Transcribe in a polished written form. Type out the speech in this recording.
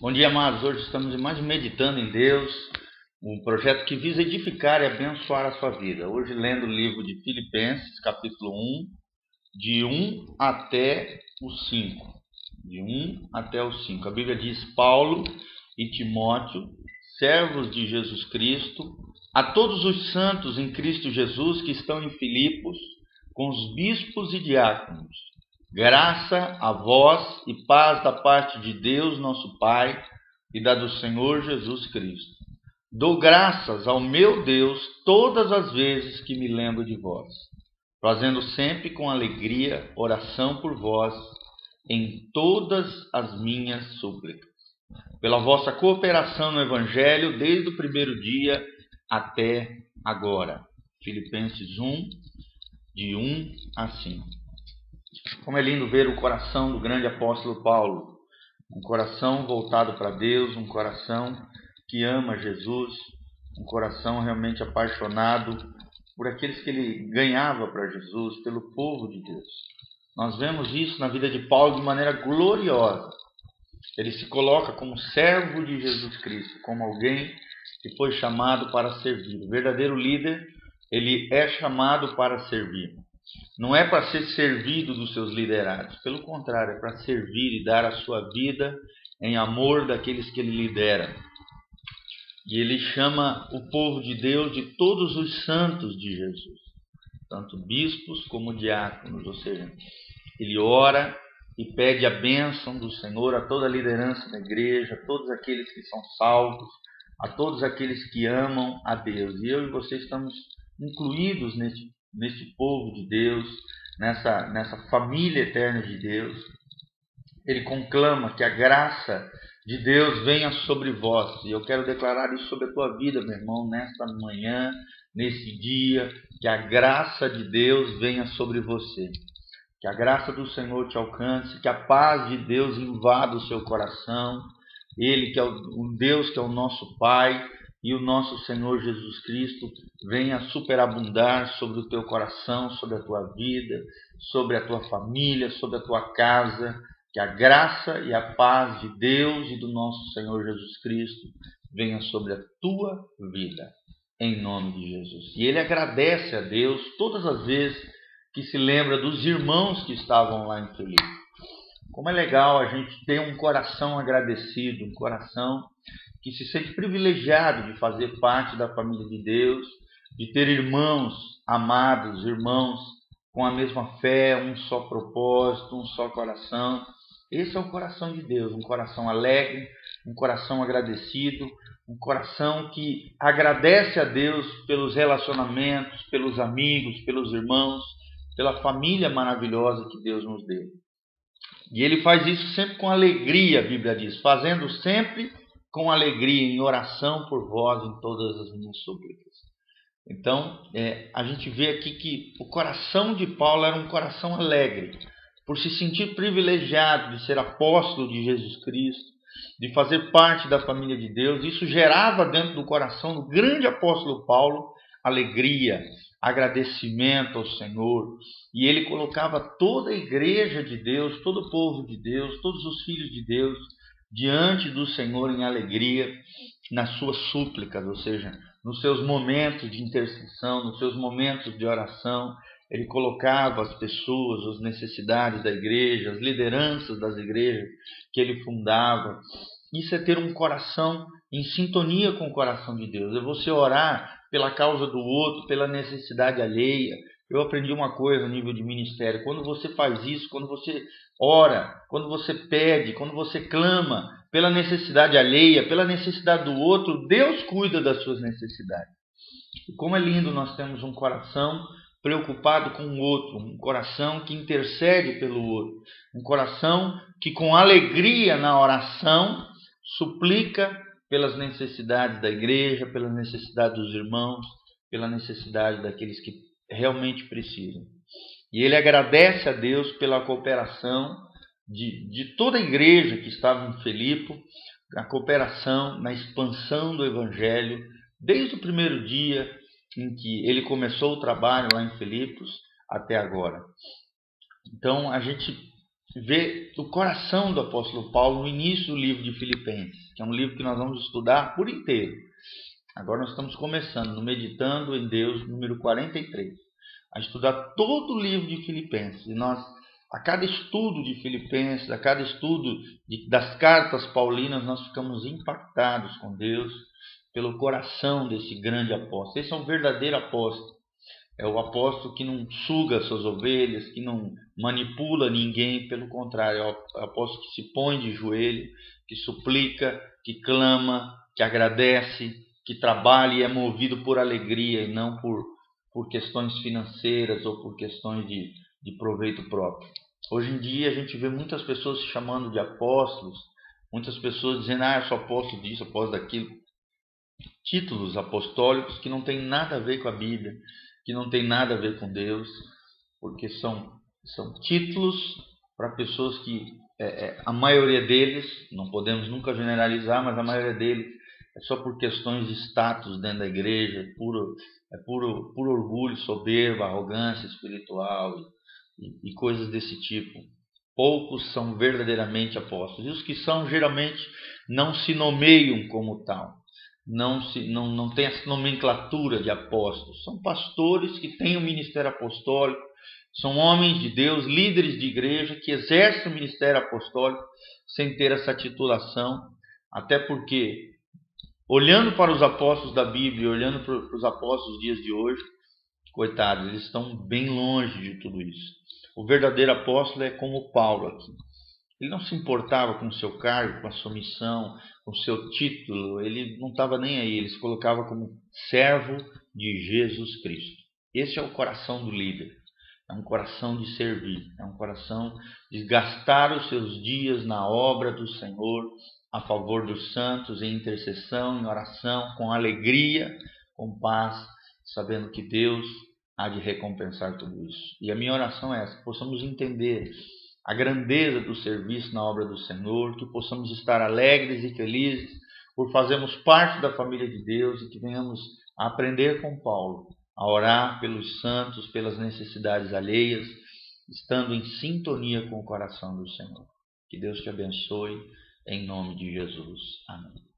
Bom dia, amados. Hoje estamos mais meditando em Deus, um projeto que visa edificar e abençoar a sua vida. Hoje lendo o livro de Filipenses, capítulo 1, de 1 até o 5. De 1 até o 5. A Bíblia diz: Paulo e Timóteo, servos de Jesus Cristo, a todos os santos em Cristo Jesus que estão em Filipos, com os bispos e diáconos. Graça a vós e paz da parte de Deus, nosso Pai, e da do Senhor Jesus Cristo. Dou graças ao meu Deus todas as vezes que me lembro de vós, fazendo sempre com alegria oração por vós em todas as minhas súplicas, pela vossa cooperação no Evangelho desde o primeiro dia até agora. Filipenses 1, de 1 a 5. Como é lindo ver o coração do grande apóstolo Paulo, um coração voltado para Deus, um coração que ama Jesus, um coração realmente apaixonado por aqueles que ele ganhava para Jesus, pelo povo de Deus. Nós vemos isso na vida de Paulo de maneira gloriosa. Ele se coloca como servo de Jesus Cristo, como alguém que foi chamado para servir. O verdadeiro líder, ele é chamado para servir. Não é para ser servido dos seus liderados, pelo contrário, é para servir e dar a sua vida em amor daqueles que ele lidera. E ele chama o povo de Deus de todos os santos de Jesus, tanto bispos como diáconos, ou seja, ele ora e pede a bênção do Senhor a toda a liderança da igreja, a todos aqueles que são salvos, a todos aqueles que amam a Deus. E eu e você estamos incluídos neste povo de Deus, nessa família eterna de Deus. Ele conclama que a graça de Deus venha sobre vós. E eu quero declarar isso sobre a tua vida, meu irmão, nesta manhã, nesse dia, que a graça de Deus venha sobre você. Que a graça do Senhor te alcance, que a paz de Deus invada o seu coração. Ele que é o Deus que é o nosso Pai e o nosso Senhor Jesus Cristo venha superabundar sobre o teu coração, sobre a tua vida, sobre a tua família, sobre a tua casa. Que a graça e a paz de Deus e do nosso Senhor Jesus Cristo venha sobre a tua vida, em nome de Jesus. E ele agradece a Deus todas as vezes que se lembra dos irmãos que estavam lá em Filipos. Como é legal a gente ter um coração agradecido, um coração que se sente privilegiado de fazer parte da família de Deus, de ter irmãos amados, irmãos com a mesma fé, um só propósito, um só coração. Esse é o coração de Deus, um coração alegre, um coração agradecido, um coração que agradece a Deus pelos relacionamentos, pelos amigos, pelos irmãos, pela família maravilhosa que Deus nos deu. E ele faz isso sempre com alegria, a Bíblia diz, fazendo sempre com alegria, em oração por vós em todas as minhas súplicas. Então, a gente vê aqui que o coração de Paulo era um coração alegre, por se sentir privilegiado de ser apóstolo de Jesus Cristo, de fazer parte da família de Deus. Isso gerava dentro do coração do grande apóstolo Paulo alegria, agradecimento ao Senhor. E ele colocava toda a igreja de Deus, todo o povo de Deus, todos os filhos de Deus diante do Senhor em alegria, nas suas súplicas, ou seja, nos seus momentos de intercessão, nos seus momentos de oração. Ele colocava as pessoas, as necessidades da igreja, as lideranças das igrejas que ele fundava. Isso é ter um coração em sintonia com o coração de Deus. É você orar pela causa do outro, pela necessidade alheia. Eu aprendi uma coisa a nível de ministério. Quando você faz isso, quando você ora, quando você pede, quando você clama pela necessidade alheia, pela necessidade do outro, Deus cuida das suas necessidades. E como é lindo nós temos um coração preocupado com o outro, um coração que intercede pelo outro, um coração que com alegria na oração suplica pelas necessidades da igreja, pelas necessidades dos irmãos, pela necessidade daqueles que realmente precisam. E ele agradece a Deus pela cooperação de toda a igreja que estava em Filipe, a cooperação na expansão do Evangelho, desde o primeiro dia em que ele começou o trabalho lá em Filipos até agora. Então a gente ver o coração do apóstolo Paulo no início do livro de Filipenses, que é um livro que nós vamos estudar por inteiro. Agora nós estamos começando no Meditando em Deus, número 43, a estudar todo o livro de Filipenses. E nós, a cada estudo de Filipenses, a cada estudo das cartas paulinas, nós ficamos impactados com Deus pelo coração desse grande apóstolo. Esse é um verdadeiro apóstolo. É o apóstolo que não suga suas ovelhas, que não manipula ninguém, pelo contrário, é o apóstolo que se põe de joelho, que suplica, que clama, que agradece, que trabalha e é movido por alegria e não por questões financeiras ou por questões de proveito próprio. Hoje em dia a gente vê muitas pessoas se chamando de apóstolos, muitas pessoas dizendo, eu sou apóstolo disso, apóstolo daquilo. Títulos apostólicos que não tem nada a ver com a Bíblia, que não tem nada a ver com Deus, porque são títulos para pessoas que, a maioria deles, não podemos nunca generalizar, mas a maioria deles é só por questões de status dentro da igreja, é puro orgulho, soberba, arrogância espiritual e coisas desse tipo. Poucos são verdadeiramente apóstolos, e os que são geralmente não se nomeiam como tal. Não tem essa nomenclatura de apóstolos. São pastores que têm o ministério apostólico, são homens de Deus, líderes de igreja que exercem o ministério apostólico sem ter essa titulação, até porque, olhando para os apóstolos da Bíblia, olhando para os apóstolos dos dias de hoje, coitados, eles estão bem longe de tudo isso. O verdadeiro apóstolo é como Paulo aqui. Ele não se importava com o seu cargo, com a sua missão, com o seu título. Ele não estava nem aí. Ele se colocava como servo de Jesus Cristo. Esse é o coração do líder. É um coração de servir. É um coração de gastar os seus dias na obra do Senhor, a favor dos santos, em intercessão, em oração, com alegria, com paz, sabendo que Deus há de recompensar tudo isso. E a minha oração é essa, que possamos entender a grandeza do serviço na obra do Senhor, que possamos estar alegres e felizes por fazermos parte da família de Deus e que venhamos a aprender com Paulo, a orar pelos santos, pelas necessidades alheias, estando em sintonia com o coração do Senhor. Que Deus te abençoe, em nome de Jesus. Amém.